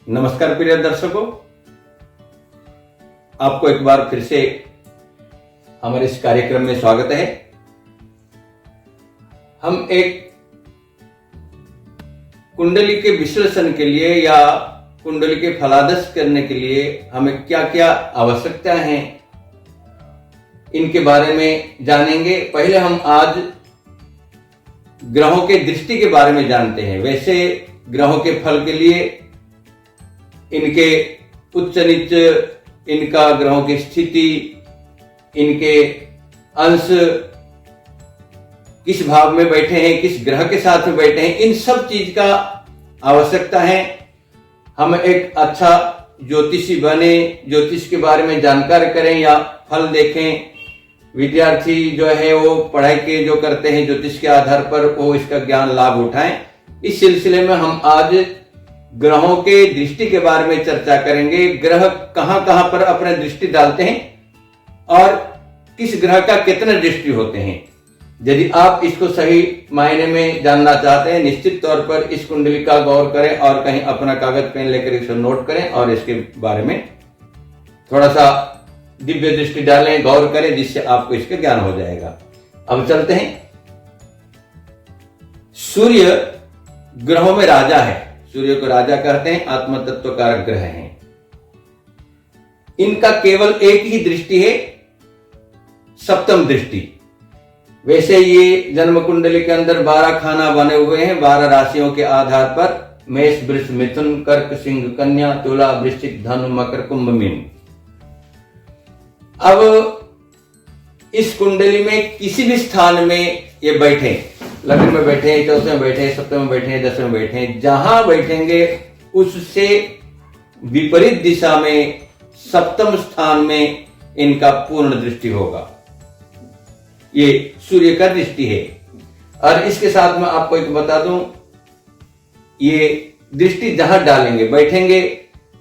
नमस्कार प्रिय दर्शकों, आपको एक बार फिर से हमारे इस कार्यक्रम में स्वागत है। हम एक कुंडली के विश्लेषण के लिए या कुंडली के फलादेश करने के लिए हमें क्या क्या आवश्यकता है इनके बारे में जानेंगे। पहले हम आज ग्रहों के दृष्टि के बारे में जानते हैं। वैसे ग्रहों के फल के लिए इनके उच्च नीच, इनका ग्रहों की स्थिति, इनके अंश किस भाव में बैठे हैं, किस ग्रह के साथ में बैठे हैं, इन सब चीज का आवश्यकता है। हम एक अच्छा ज्योतिषी बने, ज्योतिष के बारे में जानकार करें या फल देखें। विद्यार्थी जो है वो पढ़ाई के जो करते हैं ज्योतिष के आधार पर वो इसका ज्ञान लाभ उठाएं। इस सिलसिले में हम आज ग्रहों के दृष्टि के बारे में चर्चा करेंगे। ग्रह कहां कहां पर अपने दृष्टि डालते हैं और किस ग्रह का कितने दृष्टि होते हैं। यदि आप इसको सही मायने में जानना चाहते हैं, निश्चित तौर पर इस कुंडली का गौर करें और कहीं अपना कागज पेन लेकर इसे नोट करें और इसके बारे में थोड़ा सा दिव्य दृष्टि डालें, गौर करें, जिससे आपको इसका ज्ञान हो जाएगा। अब चलते हैं। सूर्य ग्रहों में राजा है। सूर्य को राजा कहते हैं, आत्म तत्व कारक ग्रह हैं। इनका केवल एक ही दृष्टि है, सप्तम दृष्टि। वैसे ये जन्म कुंडली के अंदर 12 खाना बने हुए हैं 12 राशियों के आधार पर। मेष, वृष, मिथुन, कर्क, सिंह, कन्या, तुला, वृश्चिक, धनु, मकर, कुंभ, मीन। अब इस कुंडली में किसी भी स्थान में ये बैठे, लग्न में बैठे, चौथे में बैठे, सप्तम में बैठे, दसवें में बैठे, जहां बैठेंगे उससे विपरीत दिशा में सप्तम स्थान में इनका पूर्ण दृष्टि होगा। ये सूर्य का दृष्टि है। और इसके साथ में आपको एक बता दूं, ये दृष्टि जहां डालेंगे, बैठेंगे,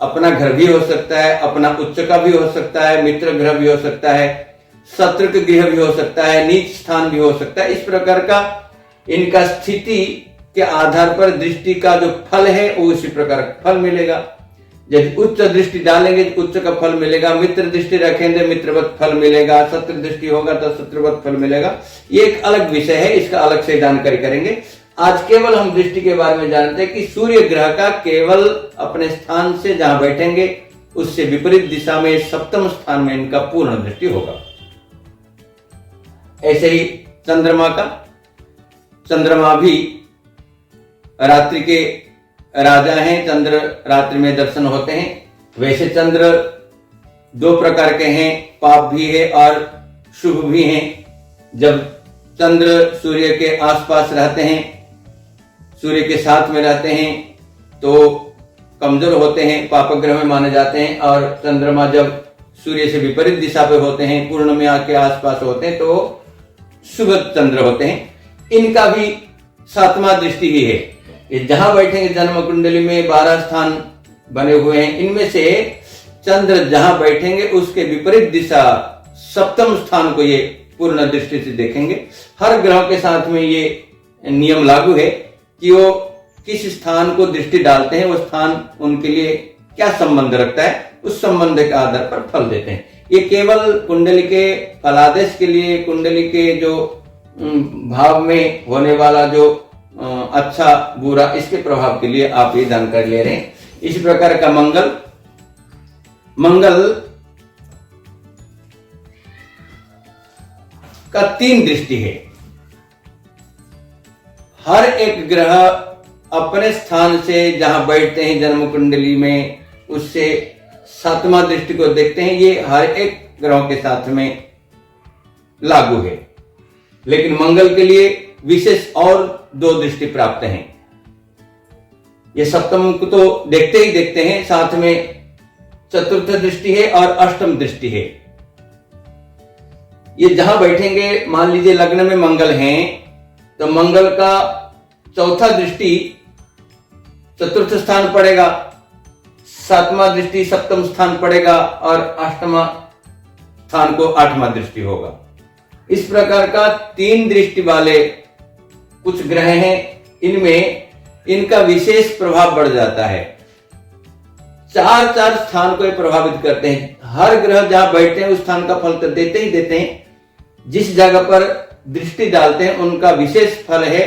अपना घर भी हो सकता है, अपना उच्च का भी हो सकता है, मित्र ग्रह भी हो सकता है, शत्रु गृह भी हो सकता है, नीच स्थान भी हो सकता है। इस प्रकार का इनका स्थिति के आधार पर दृष्टि का जो फल है वो उसी प्रकार का फल मिलेगा। यदि उच्च दृष्टि डालेंगे तो उच्च का फल मिलेगा, मित्र दृष्टि रखेंगे मित्रवत फल मिलेगा, शत्रु दृष्टि होगा तो शत्रुवत फल मिलेगा। ये एक अलग विषय है, इसका अलग से जानकारी करेंगे। आज केवल हम दृष्टि के बारे में जानते हैं कि सूर्य ग्रह का केवल अपने स्थान से जहां बैठेंगे उससे विपरीत दिशा में सप्तम स्थान में इनका पूर्ण दृष्टि होगा। ऐसे ही चंद्रमा भी रात्रि के राजा हैं। चंद्र रात्रि में दर्शन होते हैं। वैसे चंद्र दो प्रकार के हैं, पाप भी है और शुभ भी हैं। जब चंद्र सूर्य के आसपास रहते हैं, सूर्य के साथ में रहते हैं तो कमजोर होते हैं, पापग्रह में माने जाते हैं। और चंद्रमा जब सूर्य से विपरीत दिशा पे होते हैं, पूर्णिमा के आसपास होते हैं तो शुभ चंद्र होते हैं। इनका भी 7वां दृष्टि ही है। ये जहां बैठेंगे जन्म कुंडली में 12 स्थान बने हुए हैं, इनमें से चंद्र जहां बैठेंगे उसके विपरीत दिशा सप्तम स्थान को ये पूर्ण दृष्टि से देखेंगे। हर ग्रह के साथ में ये नियम लागू है कि वो किस स्थान को दृष्टि डालते हैं, वो स्थान उनके लिए क्या संबंध रखता है, उस संबंध के आधार पर फल देते हैं। ये केवल कुंडली के फलादेश के लिए, कुंडली के जो भाव में होने वाला जो अच्छा बुरा, इसके प्रभाव के लिए आप ये जानकारी ले रहे हैं। इसी प्रकार का मंगल का 3 दृष्टि है। हर एक ग्रह अपने स्थान से जहां बैठते हैं जन्म कुंडली में उससे 7वां दृष्टि को देखते हैं। ये हर एक ग्रहों के साथ में लागू है, लेकिन मंगल के लिए विशेष और 2 दृष्टि प्राप्त हैं। ये सप्तम को तो देखते ही देखते हैं, साथ में चतुर्थ दृष्टि है और अष्टम दृष्टि है। ये जहां बैठेंगे, मान लीजिए लग्न में मंगल हैं तो मंगल का चौथा दृष्टि चतुर्थ स्थान पड़ेगा, 7वां दृष्टि सप्तम स्थान पड़ेगा और 8वां स्थान को 8वां दृष्टि होगा। इस प्रकार का 3 दृष्टि वाले कुछ ग्रह हैं, इनमें इनका विशेष प्रभाव बढ़ जाता है। चार चार स्थान को प्रभावित करते हैं। हर ग्रह जहां बैठते हैं उस स्थान का फल तो देते ही देते हैं। जिस जगह पर दृष्टि डालते हैं उनका विशेष फल है,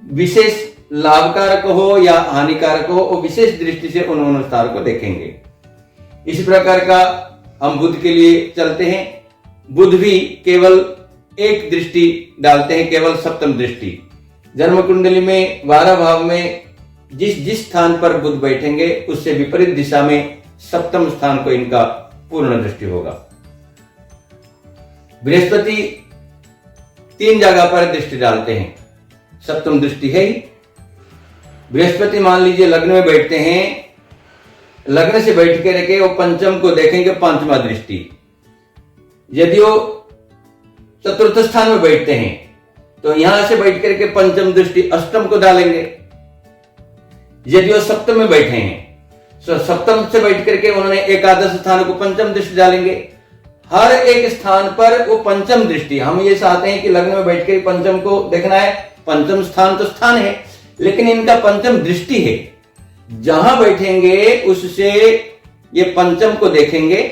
विशेष लाभकारक हो या हानिकारक हो, वो विशेष दृष्टि से उन अनुसार को देखेंगे। इस प्रकार का हम बुध के लिए चलते हैं। बुध भी केवल एक दृष्टि डालते हैं, केवल सप्तम दृष्टि। जन्म कुंडली में 12 भाव में जिस जिस स्थान पर बुध बैठेंगे उससे विपरीत दिशा में सप्तम स्थान को इनका पूर्ण दृष्टि होगा। बृहस्पति 3 जगह पर दृष्टि डालते हैं, सप्तम दृष्टि है ही। बृहस्पति मान लीजिए लग्न में बैठते हैं, लग्न से बैठ के रखे वो पंचम को देखेंगे, 5वां दृष्टि। यदि वो चतुर्थ स्थान में बैठते हैं तो यहां से बैठ करके पंचम दृष्टि अष्टम को डालेंगे। यदि वो सप्तम में बैठे हैं तो सप्तम से बैठ करके उन्होंने एकादश स्थान को पंचम दृष्टि डालेंगे। हर एक स्थान पर वो पंचम दृष्टि, हम ये चाहते हैं कि लग्न में बैठ कर पंचम को देखना है। पंचम स्थान तो स्थान है, लेकिन इनका पंचम दृष्टि है। जहां बैठेंगे उससे ये पंचम को देखेंगे,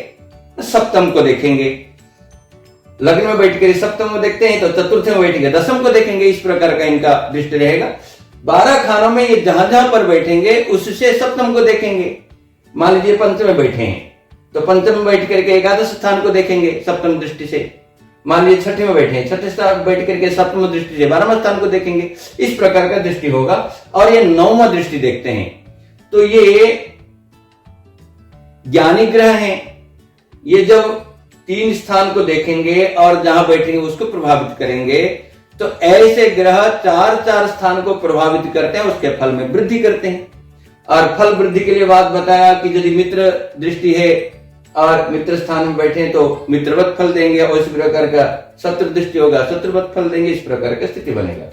सप्तम को देखेंगे। लग्न में बैठ कर सप्तम को देखते हैं तो चतुर्थ में बैठेंगे, दसम को देखेंगे। इस प्रकार का इनका दृष्टि रहेगा। 12 खानों में ये जहां जहां पर बैठेंगे उससे सप्तम को देखेंगे। मान लीजिए पंचम में बैठे हैं तो पंचम में बैठ करके एकादश स्थान को देखेंगे सप्तम दृष्टि से। मान लीजिए छठे में बैठे हैं, छठे स्थान बैठ करके सप्तम दृष्टि से 12वां स्थान को देखेंगे। इस प्रकार का दृष्टि होगा। और ये 9वां दृष्टि देखते हैं तो ये ज्ञानी ग्रह हैं। ये जब 3 स्थान को देखेंगे और जहां बैठेंगे उसको प्रभावित करेंगे, तो ऐसे ग्रह 4 स्थान को प्रभावित करते हैं, उसके फल में वृद्धि करते हैं। और फल वृद्धि के लिए बात बताया कि यदि मित्र दृष्टि है और मित्र स्थान में बैठे हैं तो मित्रवत फल देंगे, और इस प्रकार का शत्रु दृष्टि होगा, शत्रुवत फल देंगे। इस प्रकार का स्थिति बनेगा।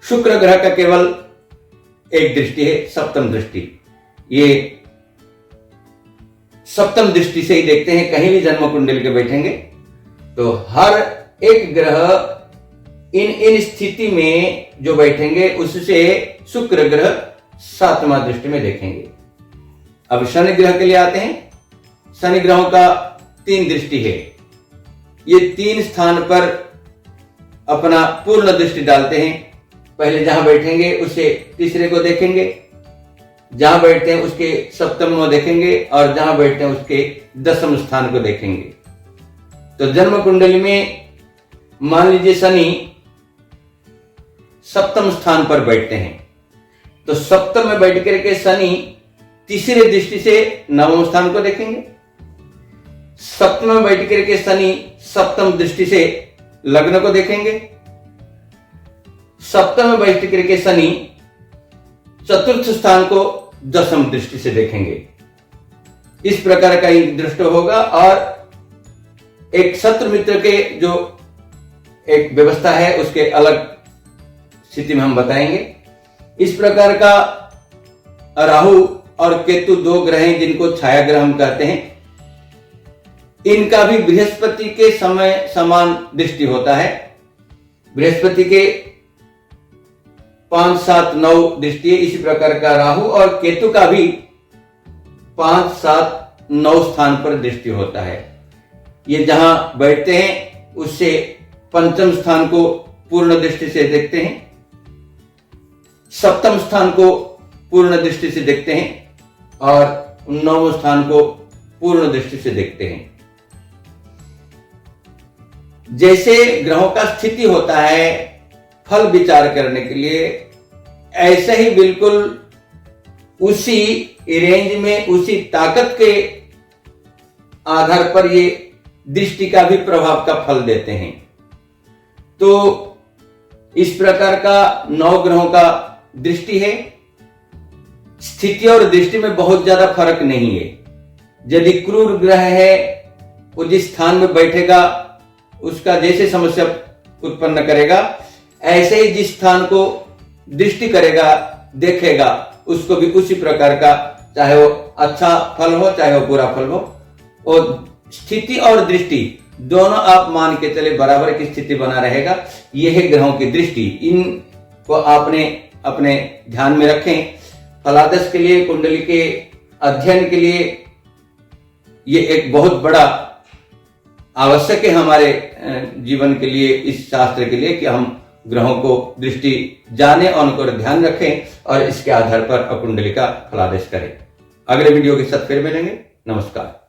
शुक्र ग्रह का केवल एक दृष्टि है, सप्तम दृष्टि। ये सप्तम दृष्टि से ही देखते हैं। कहीं भी जन्म कुंडली के बैठेंगे तो हर एक ग्रह इन स्थिति में जो बैठेंगे उससे शुक्र ग्रह 7वां दृष्टि में देखेंगे। अब शनि ग्रह के लिए आते हैं। शनि ग्रहों का 3 दृष्टि है। ये 3 स्थान पर अपना पूर्ण दृष्टि डालते हैं। पहले जहां बैठेंगे उसे तीसरे को देखेंगे, जहां बैठते हैं उसके सप्तम को देखेंगे, और जहां बैठते हैं उसके 10वें स्थान को देखेंगे। तो जन्म कुंडली में मान लीजिए शनि सप्तम स्थान पर बैठते हैं तो सप्तम में बैठ करके शनि तीसरे दृष्टि से 9वें स्थान को देखेंगे। सप्तम में बैठ करके शनि सप्तम दृष्टि से लग्न को देखेंगे। सप्तम में बैठ करके शनि चतुर्थ स्थान को 10वीं दृष्टि से देखेंगे। इस प्रकार का दृष्टि होगा। और एक शत्रु मित्र के जो एक व्यवस्था है उसके अलग स्थिति में हम बताएंगे। इस प्रकार का राहु और केतु 2 ग्रह हैं जिनको छाया ग्रह हम कहते हैं। इनका भी बृहस्पति के समय समान दृष्टि होता है। बृहस्पति के 5, 7, 9 दृष्टि है। इसी प्रकार का राहु और केतु का भी 5, 7, 9 स्थान पर दृष्टि होता है। ये जहां बैठते हैं उससे पंचम स्थान को पूर्ण दृष्टि से देखते हैं, सप्तम स्थान को पूर्ण दृष्टि से देखते हैं, और 9वें स्थान को पूर्ण दृष्टि से देखते हैं। जैसे ग्रहों का स्थिति होता है फल विचार करने के लिए, ऐसे ही बिल्कुल उसी रेंज में, उसी ताकत के आधार पर ये दृष्टि का भी प्रभाव का फल देते हैं। तो इस प्रकार का 9 ग्रहों का दृष्टि है। स्थिति और दृष्टि में बहुत ज्यादा फर्क नहीं है। यदि क्रूर ग्रह है वो जिस स्थान में बैठेगा उसका जैसे समस्या उत्पन्न करेगा, ऐसे ही जिस स्थान को दृष्टि करेगा देखेगा उसको भी उसी प्रकार का, चाहे वो अच्छा फल हो चाहे वो बुरा फल हो। और स्थिति और दृष्टि दोनों आप मान के चले बराबर की स्थिति बना रहेगा। यह है ग्रहों की दृष्टि। इनको आपने अपने ध्यान में रखें। फलादेश के लिए, कुंडली के अध्ययन के लिए ये एक बहुत बड़ा आवश्यक है हमारे जीवन के लिए, इस शास्त्र के लिए, कि हम ग्रहों को दृष्टि जाने और उनको ध्यान रखें और इसके आधार पर कुंडली का फलादेश करें। अगले वीडियो के साथ फिर मिलेंगे। नमस्कार।